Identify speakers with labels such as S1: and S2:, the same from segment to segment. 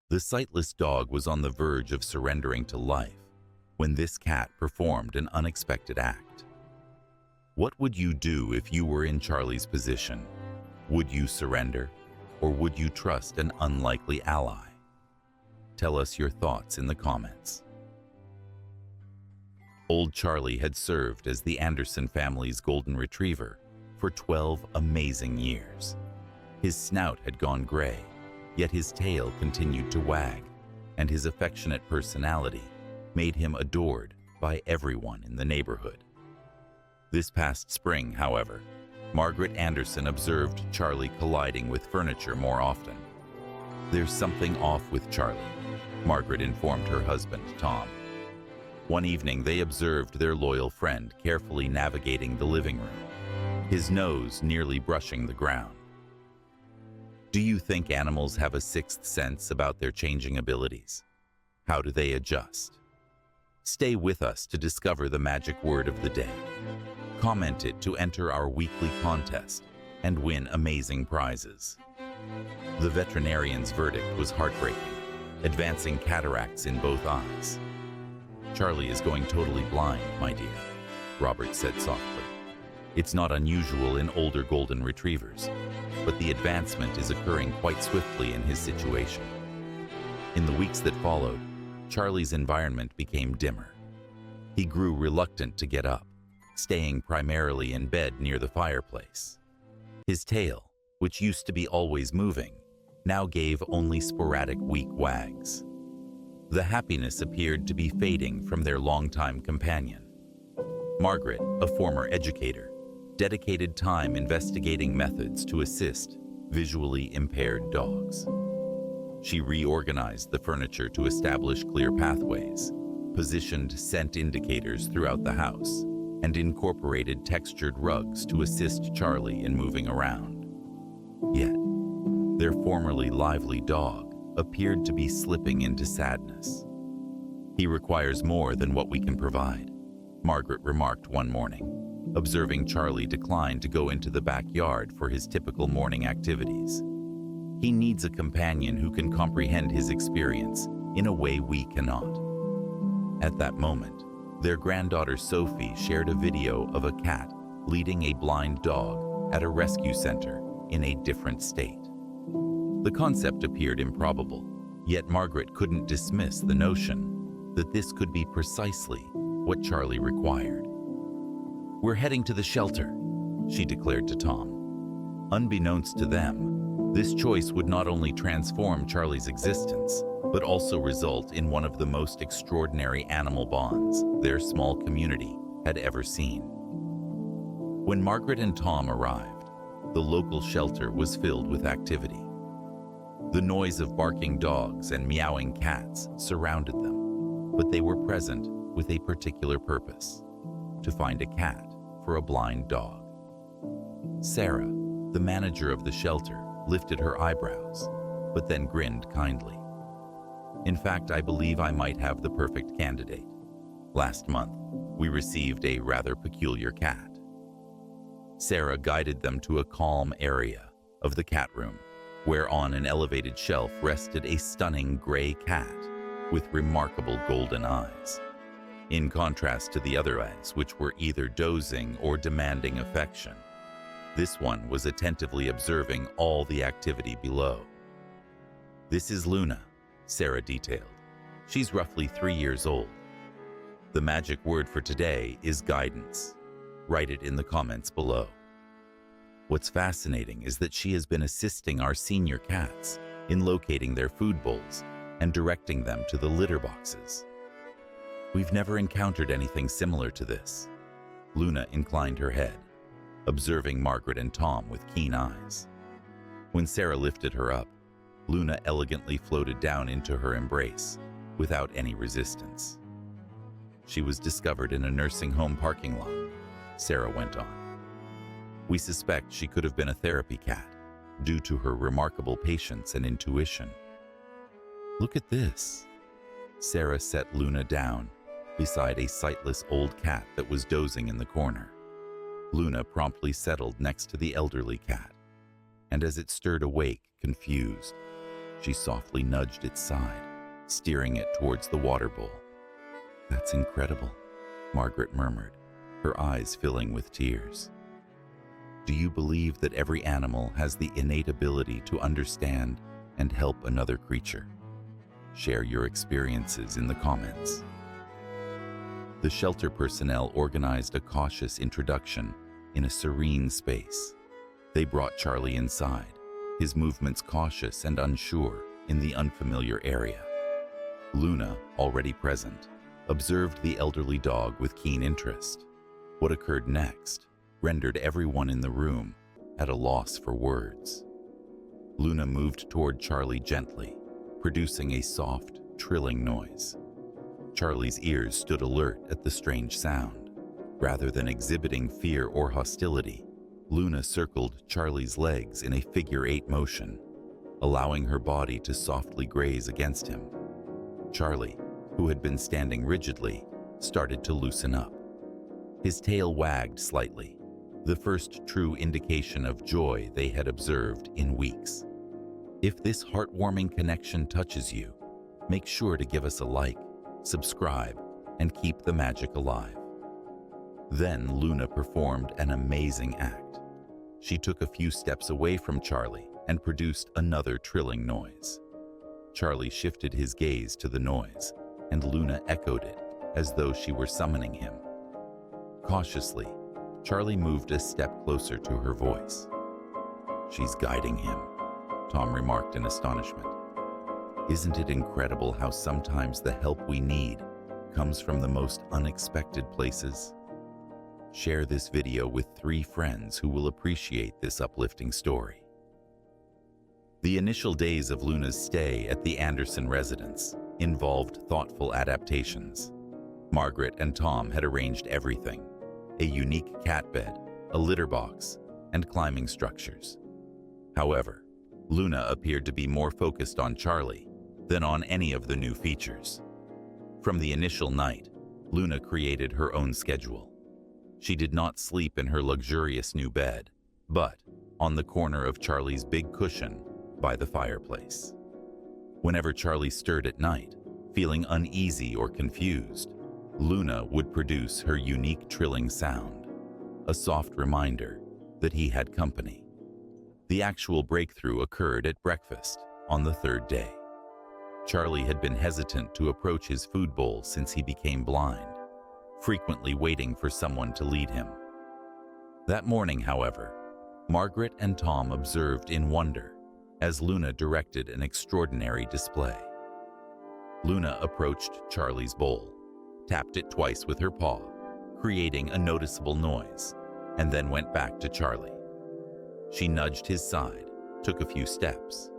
S1: The sightless dog was on the verge of surrendering to life when this cat performed an unexpected act. What would you do if you were in Charlie's position? Would you surrender, or would you trust an unlikely ally? Tell us your thoughts in the comments. Old Charlie had served as the Anderson family's golden retriever for 12 amazing years. His snout had gone gray, yet his tail continued to wag, and his affectionate personality made him adored by everyone in the neighborhood. This past spring, however, Margaret Anderson observed Charlie colliding with furniture more often. "There's something off with Charlie," Margaret informed her husband, Tom. One evening, they observed their loyal friend carefully navigating the living room, his nose nearly brushing the ground. Do you think animals have a sixth sense about their changing abilities? How do they adjust? Stay with us to discover the magic word of the day. Comment it to enter our weekly contest and win amazing prizes. The veterinarian's verdict was heartbreaking, advancing cataracts in both eyes. "Charlie is going totally blind, my dear," Robert said softly. "It's not unusual in older golden retrievers, but the advancement is occurring quite swiftly in his situation." In the weeks that followed, Charlie's environment became dimmer. He grew reluctant to get up, staying primarily in bed near the fireplace. His tail, which used to be always moving, now gave only sporadic weak wags. The happiness appeared to be fading from their longtime companion. Margaret, a former educator, dedicated time investigating methods to assist visually impaired dogs. She reorganized the furniture to establish clear pathways, positioned scent indicators throughout the house, and incorporated textured rugs to assist Charlie in moving around. Yet, their formerly lively dog appeared to be slipping into sadness. "He requires more than what we can provide," Margaret remarked one morning, observing Charlie decline to go into the backyard for his typical morning activities. "He needs a companion who can comprehend his experience in a way we cannot." At that moment, their granddaughter Sophie shared a video of a cat leading a blind dog at a rescue center in a different state. The concept appeared improbable, yet Margaret couldn't dismiss the notion that this could be precisely what Charlie required. "We're heading to the shelter," she declared to Tom. Unbeknownst to them, this choice would not only transform Charlie's existence, but also result in one of the most extraordinary animal bonds their small community had ever seen. When Margaret and Tom arrived, the local shelter was filled with activity. The noise of barking dogs and meowing cats surrounded them, but they were present with a particular purpose: to find a cat for a blind dog. Sarah, the manager of the shelter, lifted her eyebrows, but then grinned kindly. "In fact, I believe I might have the perfect candidate. Last month, we received a rather peculiar cat." Sarah guided them to a calm area of the cat room, where on an elevated shelf rested a stunning gray cat with remarkable golden eyes. In contrast to the other eyes, which were either dozing or demanding affection, this one was attentively observing all the activity below. "This is Luna," Sarah detailed. "She's roughly 3 years old. The magic word for today is guidance. Write it in the comments below." What's fascinating is that she has been assisting our senior cats in locating their food bowls and directing them to the litter boxes. "We've never encountered anything similar to this." Luna inclined her head, observing Margaret and Tom with keen eyes. When Sarah lifted her up, Luna elegantly floated down into her embrace without any resistance. "She was discovered in a nursing home parking lot," Sarah went on. "We suspect she could have been a therapy cat due to her remarkable patience and intuition." "Look at this." Sarah set Luna down beside a sightless old cat that was dozing in the corner. Luna promptly settled next to the elderly cat, and as it stirred awake, confused, She softly nudged its side, steering it towards the water bowl. "That's incredible," Margaret murmured, her eyes filling with tears. Do you believe that every animal has the innate ability to understand and help another creature? Share your experiences in the comments. The shelter personnel organized a cautious introduction in a serene space. They brought Charlie inside, his movements cautious and unsure in the unfamiliar area. Luna, already present, observed the elderly dog with keen interest. What occurred next rendered everyone in the room at a loss for words. Luna moved toward Charlie gently, producing a soft, trilling noise. Charlie's ears stood alert at the strange sound. Rather than exhibiting fear or hostility, Luna circled Charlie's legs in a figure-8 motion, allowing her body to softly graze against him. Charlie, who had been standing rigidly, started to loosen up. His tail wagged slightly, the first true indication of joy they had observed in weeks. If this heartwarming connection touches you, make sure to give us a like, subscribe, and keep the magic alive. Then Luna performed an amazing act. She took a few steps away from Charlie and produced another trilling noise. Charlie shifted his gaze to the noise, and Luna echoed it as though she were summoning him. Cautiously, Charlie moved a step closer to her voice. "She's guiding him," Tom remarked in astonishment. "Isn't it incredible how sometimes the help we need comes from the most unexpected places?" Share this video with 3 friends who will appreciate this uplifting story. The initial days of Luna's stay at the Anderson residence involved thoughtful adaptations. Margaret and Tom had arranged everything: a unique cat bed, a litter box, and climbing structures. However, Luna appeared to be more focused on Charlie than on any of the new features. From the initial night, Luna created her own schedule. She did not sleep in her luxurious new bed, but on the corner of Charlie's big cushion by the fireplace. Whenever Charlie stirred at night, feeling uneasy or confused, Luna would produce her unique trilling sound, a soft reminder that he had company. The actual breakthrough occurred at breakfast on the 3rd day. Charlie had been hesitant to approach his food bowl since he became blind, frequently waiting for someone to lead him. That morning, however, Margaret and Tom observed in wonder as Luna directed an extraordinary display. Luna approached Charlie's bowl, tapped it twice with her paw, creating a noticeable noise, and then went back to Charlie. She nudged his side, took a few steps,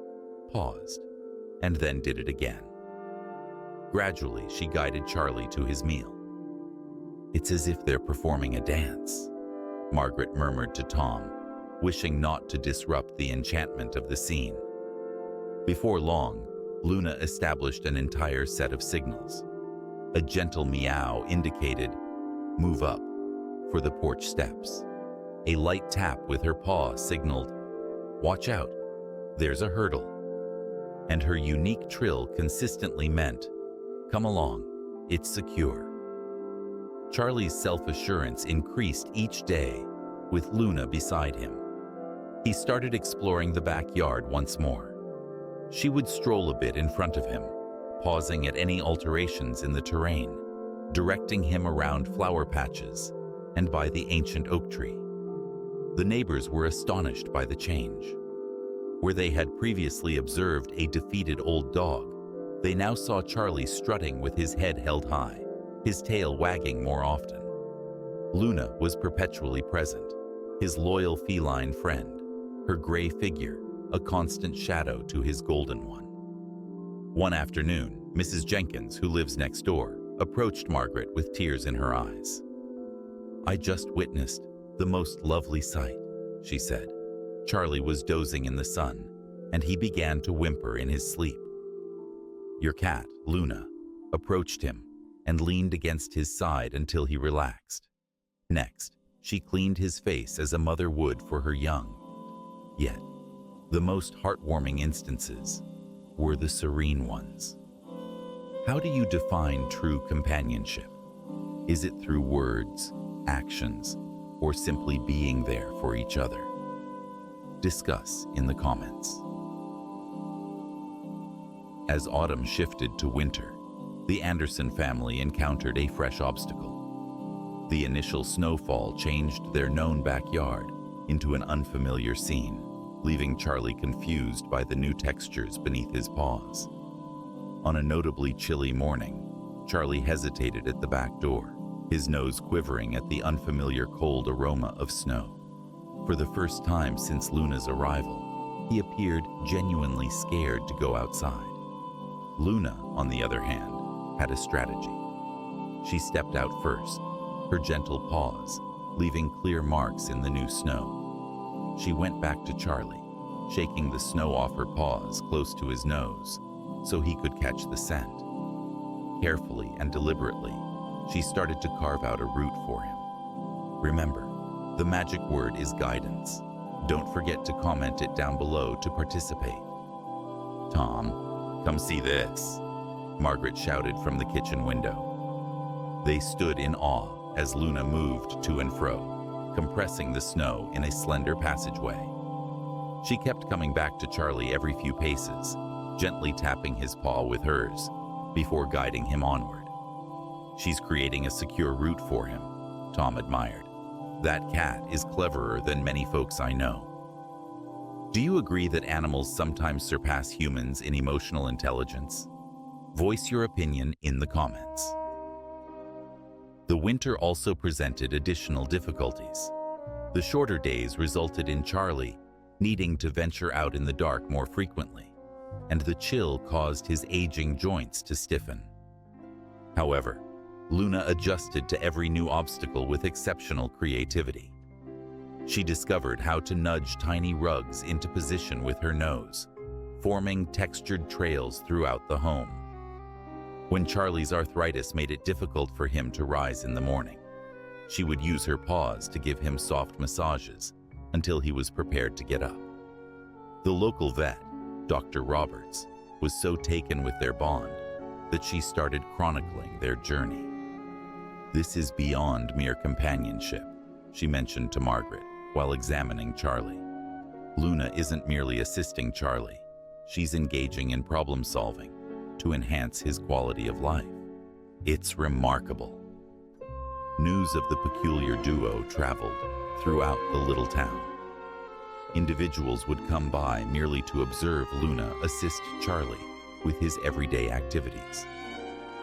S1: paused, and then did it again. Gradually, she guided Charlie to his meal. "It's as if they're performing a dance," Margaret murmured to Tom, wishing not to disrupt the enchantment of the scene. Before long, Luna established an entire set of signals. A gentle meow indicated, "Move up," for the porch steps. A light tap with her paw signaled, "Watch out, there's a hurdle." And her unique trill consistently meant, "Come along, it's secure." Charlie's self-assurance increased each day with Luna beside him. He started exploring the backyard once more. She would stroll a bit in front of him, pausing at any alterations in the terrain, directing him around flower patches and by the ancient oak tree. The neighbors were astonished by the change. Where they had previously observed a defeated old dog, they now saw Charlie strutting with his head held high, his tail wagging more often. Luna was perpetually present, his loyal feline friend, her gray figure a constant shadow to his golden one. One afternoon, Mrs. Jenkins, who lives next door, approached Margaret with tears in her eyes. "I just witnessed the most lovely sight," she said. Charlie was dozing in the sun, and he began to whimper in his sleep. Your cat, Luna, approached him and leaned against his side until he relaxed. Next, she cleaned his face as a mother would for her young. Yet, the most heartwarming instances were the serene ones. How do you define true companionship? Is it through words, actions, or simply being there for each other? Discuss in the comments. As autumn shifted to winter, the Anderson family encountered a fresh obstacle. The initial snowfall changed their known backyard into an unfamiliar scene, leaving Charlie confused by the new textures beneath his paws. On a notably chilly morning, Charlie hesitated at the back door, his nose quivering at the unfamiliar cold aroma of snow. For the first time since Luna's arrival, he appeared genuinely scared to go outside. Luna, on the other hand, had a strategy. She stepped out first, her gentle paws leaving clear marks in the new snow. She went back to Charlie, shaking the snow off her paws close to his nose so he could catch the scent. Carefully and deliberately, she started to carve out a route for him. Remember, the magic word is guidance. Don't forget to comment it down below to participate. "Tom, come see this," Margaret shouted from the kitchen window. They stood in awe as Luna moved to and fro, compressing the snow in a slender passageway. She kept coming back to Charlie every few paces, gently tapping his paw with hers before guiding him onward. "She's creating a secure route for him," Tom admired. "That cat is cleverer than many folks I know." Do you agree that animals sometimes surpass humans in emotional intelligence? Voice your opinion in the comments. The winter also presented additional difficulties. The shorter days resulted in Charlie needing to venture out in the dark more frequently, and the chill caused his aging joints to stiffen. However, Luna adjusted to every new obstacle with exceptional creativity. She discovered how to nudge tiny rugs into position with her nose, forming textured trails throughout the home. When Charlie's arthritis made it difficult for him to rise in the morning, she would use her paws to give him soft massages until he was prepared to get up. The local vet, Dr. Roberts, was so taken with their bond that she started chronicling their journey. "This is beyond mere companionship," she mentioned to Margaret while examining Charlie. "Luna isn't merely assisting Charlie, she's engaging in problem solving to enhance his quality of life. It's remarkable." News of the peculiar duo traveled throughout the little town. Individuals would come by merely to observe Luna assist Charlie with his everyday activities.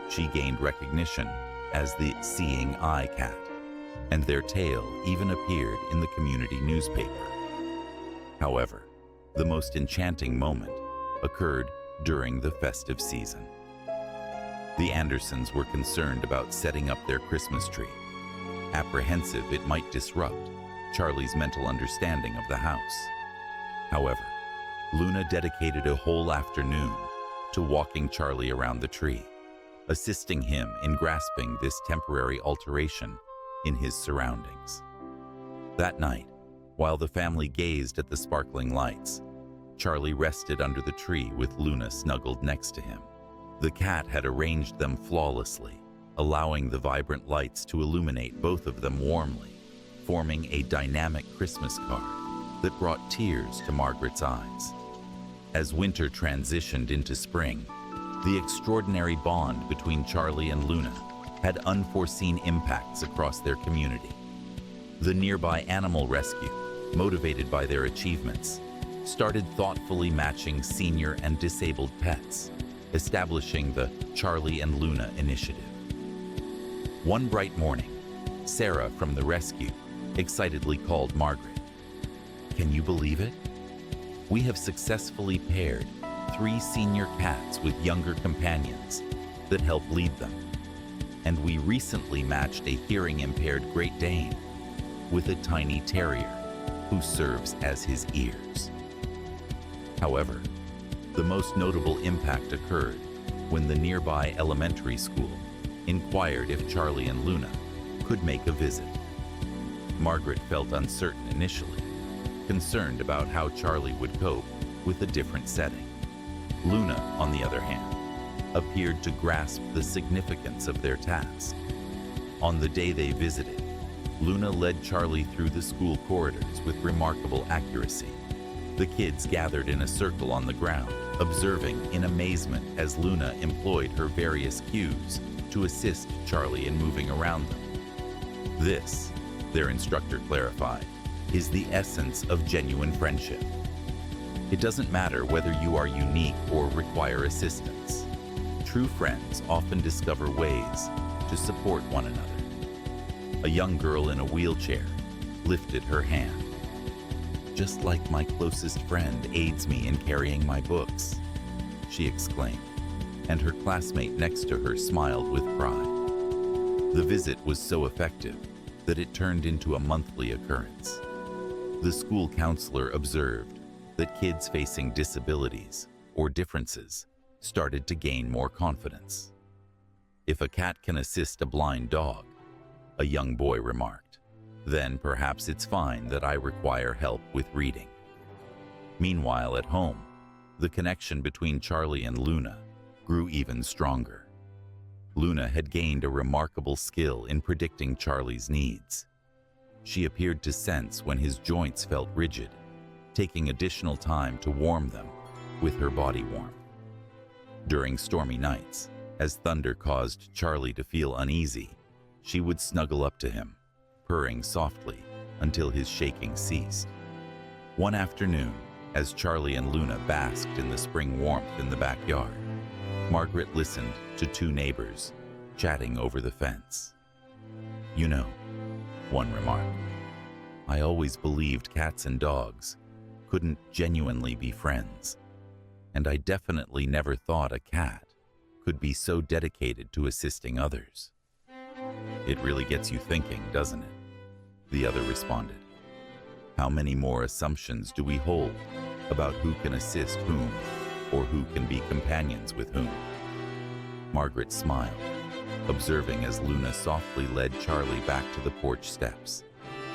S1: She gained recognition as the Seeing Eye Cat, and their tale even appeared in the community newspaper. However, the most enchanting moment occurred during the festive season. The Andersons were concerned about setting up their Christmas tree, apprehensive it might disrupt Charlie's mental understanding of the house. However, Luna dedicated a whole afternoon to walking Charlie around the tree, assisting him in grasping this temporary alteration in his surroundings. That night, while the family gazed at the sparkling lights, Charlie rested under the tree with Luna snuggled next to him. The cat had arranged them flawlessly, allowing the vibrant lights to illuminate both of them warmly, forming a dynamic Christmas card that brought tears to Margaret's eyes. As winter transitioned into spring, the extraordinary bond between Charlie and Luna had unforeseen impacts across their community. The nearby animal rescue, motivated by their achievements, started thoughtfully matching senior and disabled pets, establishing the Charlie and Luna initiative. One bright morning, Sarah from the rescue excitedly called Margaret. "Can you believe it? We have successfully paired 3 senior cats with younger companions that help lead them. And we recently matched a hearing-impaired Great Dane with a tiny terrier who serves as his ears." However, the most notable impact occurred when the nearby elementary school inquired if Charlie and Luna could make a visit. Margaret felt uncertain initially, concerned about how Charlie would cope with a different setting. Luna, on the other hand, appeared to grasp the significance of their task. On the day they visited, Luna led Charlie through the school corridors with remarkable accuracy. The kids gathered in a circle on the ground, observing in amazement as Luna employed her various cues to assist Charlie in moving around them. This, their instructor clarified, is the essence of genuine friendship. It doesn't matter whether you are unique or require assistance. True friends often discover ways to support one another. A young girl in a wheelchair lifted her hand. "Just like my closest friend aids me in carrying my books," she exclaimed, and her classmate next to her smiled with pride. The visit was so effective that it turned into a monthly occurrence. The school counselor observed that kids facing disabilities or differences started to gain more confidence. "If a cat can assist a blind dog," a young boy remarked, "then perhaps it's fine that I require help with reading." Meanwhile, at home, the connection between Charlie and Luna grew even stronger. Luna had gained a remarkable skill in predicting Charlie's needs. She appeared to sense when his joints felt rigid, taking additional time to warm them with her body warmth. During stormy nights, as thunder caused Charlie to feel uneasy, she would snuggle up to him, purring softly until his shaking ceased. One afternoon, as Charlie and Luna basked in the spring warmth in the backyard, Margaret listened to two neighbors chatting over the fence. "You know," one remarked, "I always believed cats and dogs couldn't genuinely be friends, and I definitely never thought a cat could be so dedicated to assisting others." "It really gets you thinking, doesn't it?" the other responded. "How many more assumptions do we hold about who can assist whom, or who can be companions with whom?" Margaret smiled, observing as Luna softly led Charlie back to the porch steps,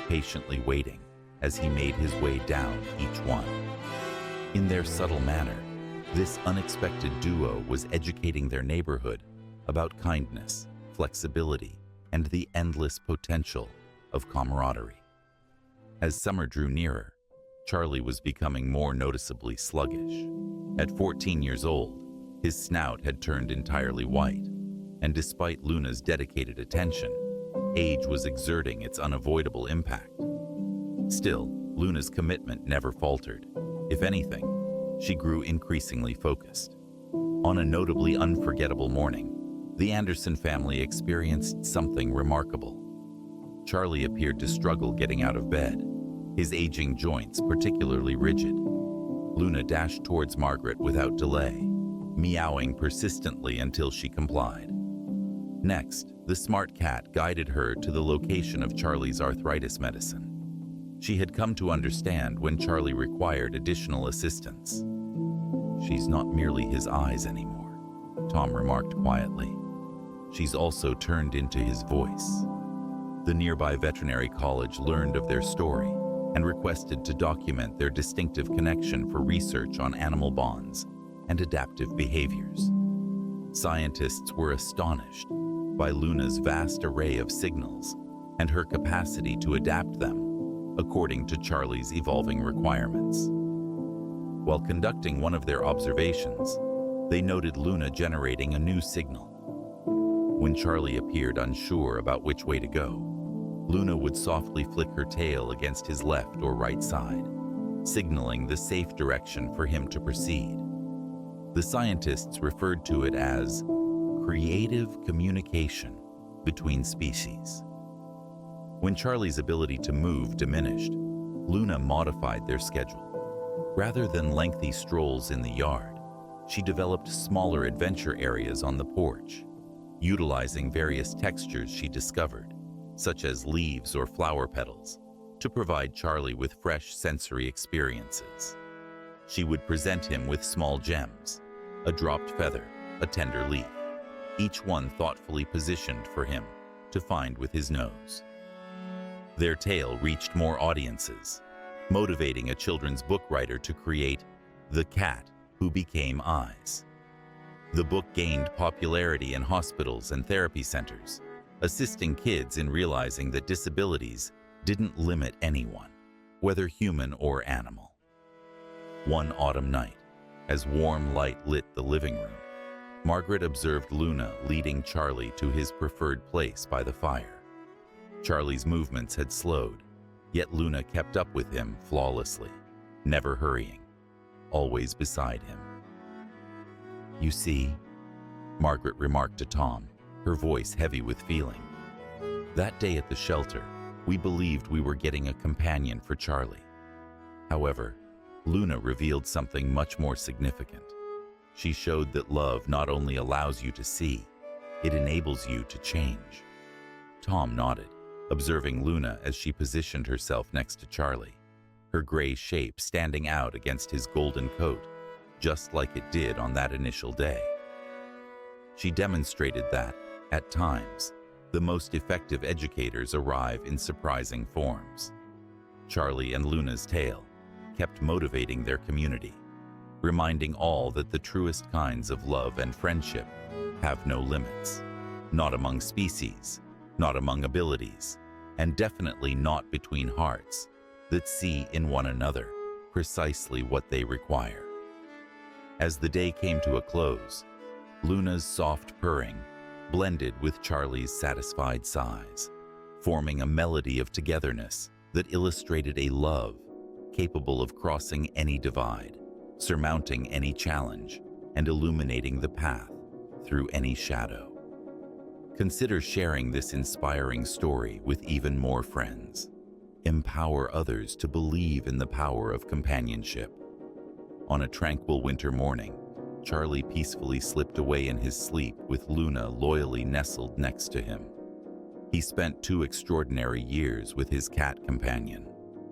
S1: patiently waiting as he made his way down each one. In their subtle manner, this unexpected duo was educating their neighborhood about kindness, flexibility, and the endless potential of camaraderie. As summer drew nearer, Charlie was becoming more noticeably sluggish. At 14 years old, his snout had turned entirely white, and despite Luna's dedicated attention, age was exerting its unavoidable impact. Still, Luna's commitment never faltered. If anything, she grew increasingly focused. On a notably unforgettable morning, the Anderson family experienced something remarkable. Charlie appeared to struggle getting out of bed, his aging joints particularly rigid. Luna dashed towards Margaret without delay, meowing persistently until she complied. Next, the smart cat guided her to the location of Charlie's arthritis medicine. She had come to understand when Charlie required additional assistance. "She's not merely his eyes anymore," Tom remarked quietly. "She's also turned into his voice." The nearby veterinary college learned of their story and requested to document their distinctive connection for research on animal bonds and adaptive behaviors. Scientists were astonished by Luna's vast array of signals and her capacity to adapt them according to Charlie's evolving requirements. While conducting one of their observations, they noted Luna generating a new signal. When Charlie appeared unsure about which way to go, Luna would softly flick her tail against his left or right side, signaling the safe direction for him to proceed. The scientists referred to it as creative communication between species. When Charlie's ability to move diminished, Luna modified their schedule. Rather than lengthy strolls in the yard, she developed smaller adventure areas on the porch, utilizing various textures she discovered, such as leaves or flower petals, to provide Charlie with fresh sensory experiences. She would present him with small gems, a dropped feather, a tender leaf, each one thoughtfully positioned for him to find with his nose. Their tale reached more audiences, motivating a children's book writer to create The Cat Who Became Eyes. The book gained popularity in hospitals and therapy centers, assisting kids in realizing that disabilities didn't limit anyone, whether human or animal. One autumn night, as warm light lit the living room, Margaret observed Luna leading Charlie to his preferred place by the fire. Charlie's movements had slowed, yet Luna kept up with him flawlessly, never hurrying, always beside him. "You see," Margaret remarked to Tom, her voice heavy with feeling. "That day at the shelter, we believed we were getting a companion for Charlie. However, Luna revealed something much more significant. She showed that love not only allows you to see, it enables you to change." Tom nodded, observing Luna as she positioned herself next to Charlie, her gray shape standing out against his golden coat, just like it did on that initial day. She demonstrated that, at times, the most effective educators arrive in surprising forms. Charlie and Luna's tale kept motivating their community, reminding all that the truest kinds of love and friendship have no limits, not among species, not among abilities, and definitely not between hearts that see in one another precisely what they require. As the day came to a close, Luna's soft purring blended with Charlie's satisfied sighs, forming a melody of togetherness that illustrated a love capable of crossing any divide, surmounting any challenge, and illuminating the path through any shadow. Consider sharing this inspiring story with even more friends. Empower others to believe in the power of companionship. On a tranquil winter morning, Charlie peacefully slipped away in his sleep with Luna loyally nestled next to him. He spent 2 extraordinary years with his cat companion,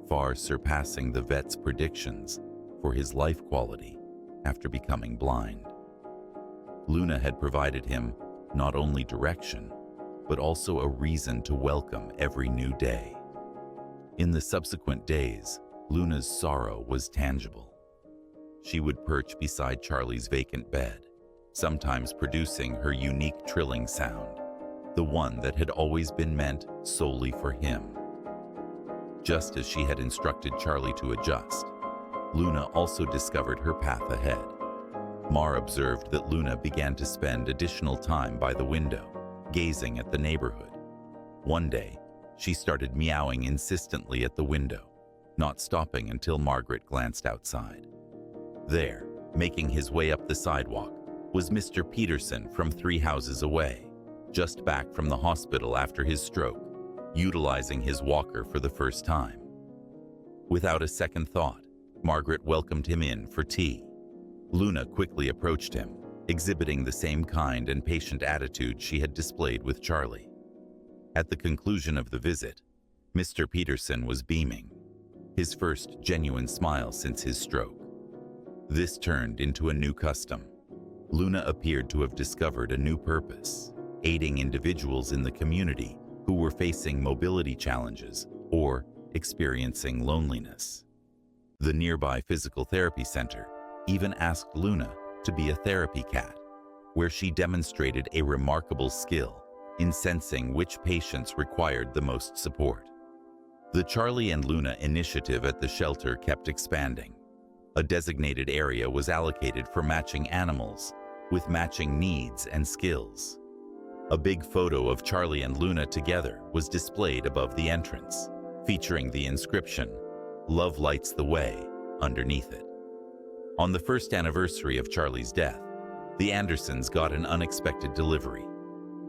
S1: far surpassing the vet's predictions for his life quality after becoming blind. Luna had provided him not only direction, but also a reason to welcome every new day. In the subsequent days, Luna's sorrow was tangible. She would perch beside Charlie's vacant bed, sometimes producing her unique trilling sound, the one that had always been meant solely for him. Just as she had instructed Charlie to adjust, Luna also discovered her path ahead. Mar observed that Luna began to spend additional time by the window, gazing at the neighborhood. One day, she started meowing insistently at the window, not stopping until Margaret glanced outside. There, making his way up the sidewalk, was Mr. Peterson from 3 houses away, just back from the hospital after his stroke, utilizing his walker for the first time. Without a second thought, Margaret welcomed him in for tea. Luna quickly approached him, exhibiting the same kind and patient attitude she had displayed with Charlie. At the conclusion of the visit, Mr. Peterson was beaming, his first genuine smile since his stroke. This turned into a new custom. Luna appeared to have discovered a new purpose, aiding individuals in the community who were facing mobility challenges or experiencing loneliness. The nearby physical therapy center even asked Luna to be a therapy cat, where she demonstrated a remarkable skill in sensing which patients required the most support. The Charlie and Luna initiative at the shelter kept expanding. A designated area was allocated for matching animals with matching needs and skills. A big photo of Charlie and Luna together was displayed above the entrance, featuring the inscription, "Love lights the way," underneath it. On the first anniversary of Charlie's death, the Andersons got an unexpected delivery.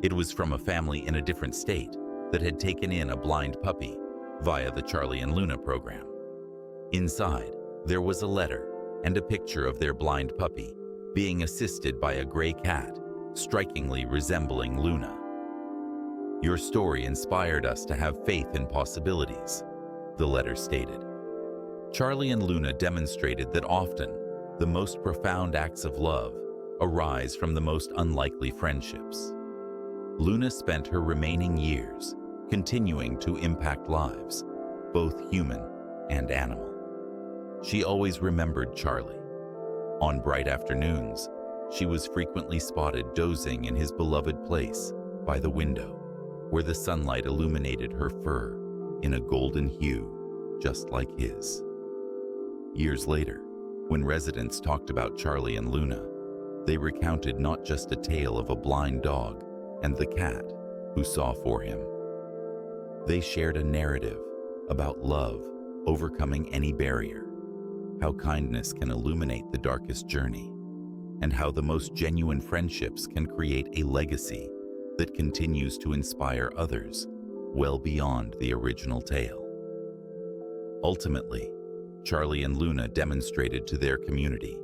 S1: It was from a family in a different state that had taken in a blind puppy via the Charlie and Luna program. Inside, there was a letter and a picture of their blind puppy being assisted by a gray cat, strikingly resembling Luna. "Your story inspired us to have faith in possibilities," the letter stated. Charlie and Luna demonstrated that often the most profound acts of love arise from the most unlikely friendships. Luna spent her remaining years continuing to impact lives, both human and animal. She always remembered Charlie, On bright afternoons, she was frequently spotted dozing in his beloved place by the window, where the sunlight illuminated her fur in a golden hue, just like his. Years later, when residents talked about Charlie and Luna, they recounted not just a tale of a blind dog and the cat who saw for him. They shared a narrative about love overcoming any barrier, how kindness can illuminate the darkest journey, and how the most genuine friendships can create a legacy that continues to inspire others well beyond the original tale. Ultimately, Charlie and Luna demonstrated to their community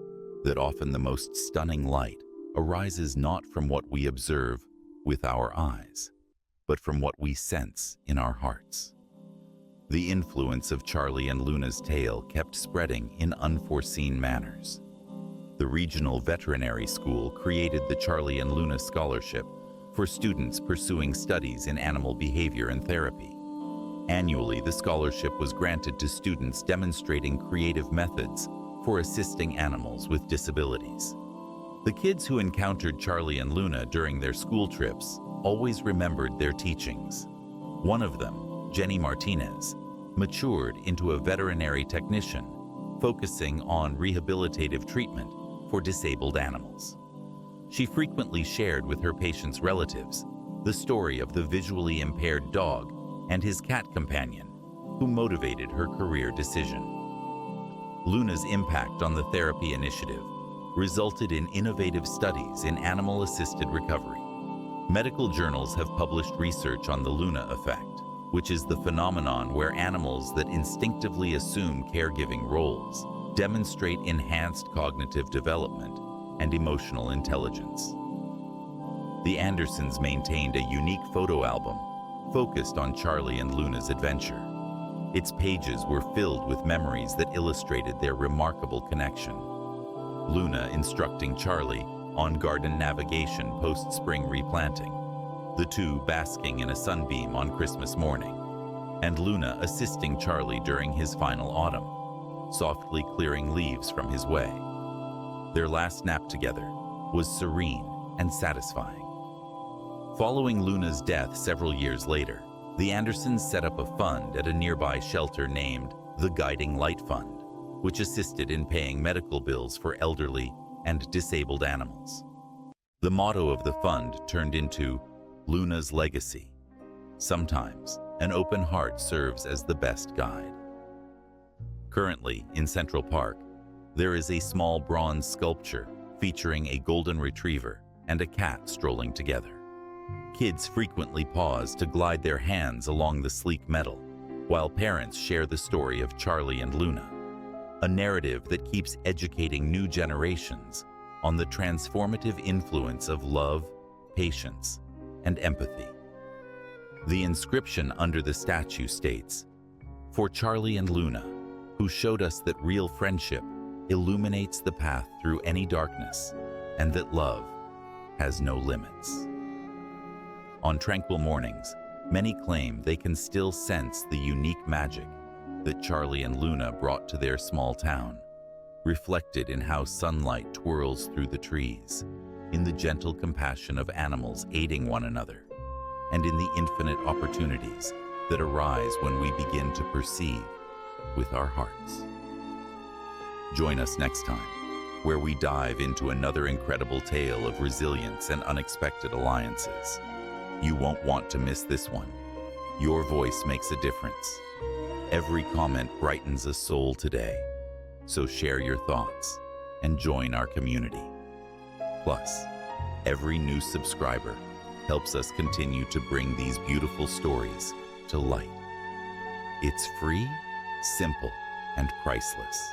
S1: that often the most stunning light arises not from what we observe with our eyes, but from what we sense in our hearts. The influence of Charlie and Luna's tale kept spreading in unforeseen manners. The regional veterinary school created the Charlie and Luna Scholarship for students pursuing studies in animal behavior and therapy. Annually, the scholarship was granted to students demonstrating creative methods for assisting animals with disabilities. The kids who encountered Charlie and Luna during their school trips always remembered their teachings. One of them, Jenny Martinez, matured into a veterinary technician, focusing on rehabilitative treatment for disabled animals. She frequently shared with her patients' relatives the story of the visually impaired dog and his cat companion, who motivated her career decision. Luna's impact on the therapy initiative resulted in innovative studies in animal-assisted recovery. Medical journals have published research on the Luna effect, which is the phenomenon where animals that instinctively assume caregiving roles demonstrate enhanced cognitive development and emotional intelligence. The Andersons maintained a unique photo album focused on Charlie and Luna's adventure. Its pages were filled with memories that illustrated their remarkable connection. Luna instructing Charlie on garden navigation post-spring replanting, the two basking in a sunbeam on Christmas morning, and Luna assisting Charlie during his final autumn, softly clearing leaves from his way. Their last nap together was serene and satisfying. Following Luna's death several years later, the Andersons set up a fund at a nearby shelter named the Guiding Light Fund, which assisted in paying medical bills for elderly and disabled animals. The motto of the fund turned into Luna's legacy. Sometimes, an open heart serves as the best guide. Currently, in Central Park, there is a small bronze sculpture featuring a golden retriever and a cat strolling together. Kids frequently pause to glide their hands along the sleek metal, while parents share the story of Charlie and Luna, a narrative that keeps educating new generations on the transformative influence of love, patience, and empathy. The inscription under the statue states, "For Charlie and Luna, who showed us that real friendship illuminates the path through any darkness, and that love has no limits." On tranquil mornings, many claim they can still sense the unique magic that Charlie and Luna brought to their small town, reflected in how sunlight twirls through the trees, in the gentle compassion of animals aiding one another, and in the infinite opportunities that arise when we begin to perceive with our hearts. Join us next time, where we dive into another incredible tale of resilience and unexpected alliances. You won't want to miss this one. Your voice makes a difference. Every comment brightens a soul today. So share your thoughts and join our community. Plus, every new subscriber helps us continue to bring these beautiful stories to light. It's free, simple, and priceless.